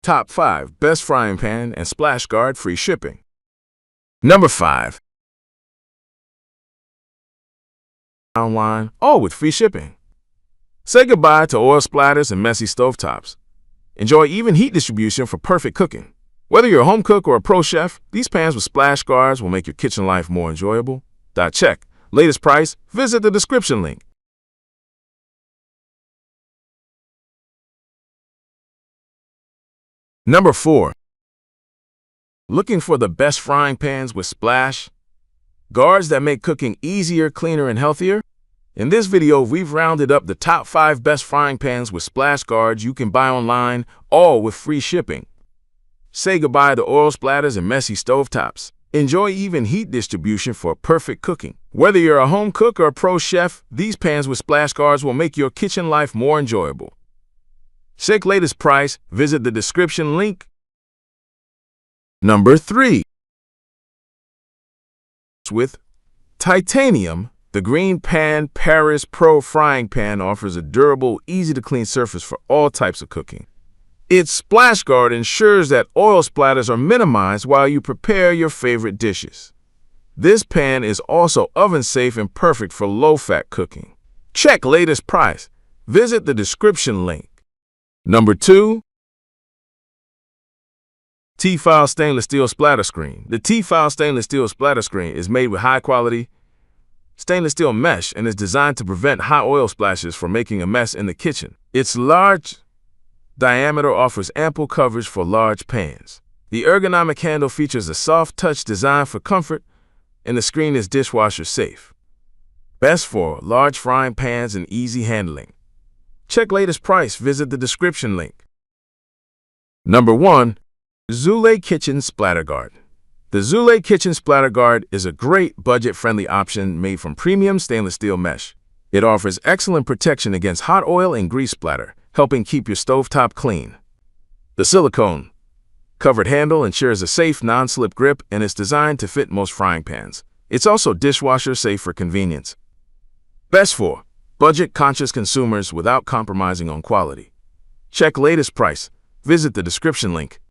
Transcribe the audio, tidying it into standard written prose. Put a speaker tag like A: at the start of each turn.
A: Top 5 Best Frying Pan and Splash Guard Free Shipping. Number 5. Online, all with free shipping. Say goodbye to oil splatters and messy stovetops. Enjoy even heat distribution for perfect cooking. Whether you're a home cook or a pro chef, these pans with splash guards will make your kitchen life more enjoyable. Check. Latest price, visit the description link. Number 4. Looking for the best frying pans with splash guards that make cooking easier, cleaner, and healthier? In this video, we've rounded up the top 5 best frying pans with splash guards you can buy online, all with free shipping. Say goodbye to oil splatters and messy stovetops. Enjoy even heat distribution for perfect cooking. Whether you're a home cook or a pro chef, these pans with splash guards will make your kitchen life more enjoyable. Check latest price, visit the description link. Number 3. With titanium, the Green Pan Paris Pro Frying Pan offers a durable, easy-to-clean surface for all types of cooking. Its splash guard ensures that oil splatters are minimized while you prepare your favorite dishes. This pan is also oven-safe and perfect for low-fat cooking. Check latest price. Visit the description link. Number 2. T-fal Stainless Steel Splatter Screen. The T-fal Stainless Steel Splatter Screen is made with high-quality stainless steel mesh and is designed to prevent hot oil splashes from making a mess in the kitchen. Its large diameter offers ample coverage for large pans. The ergonomic handle features a soft touch design for comfort, and the screen is dishwasher safe. Best for large frying pans and easy handling. Check latest price, visit the description link. Number 1. Skillet Kitchen Splatter Guard. The Skillet Kitchen Splatter Guard is a great budget-friendly option made from premium stainless steel mesh. It offers excellent protection against hot oil and grease splatter, helping keep your stovetop clean. The silicone-covered handle ensures a safe, non-slip grip and is designed to fit most frying pans. It's also dishwasher safe for convenience. Best for budget-conscious consumers without compromising on quality. Check latest price. Visit the description link.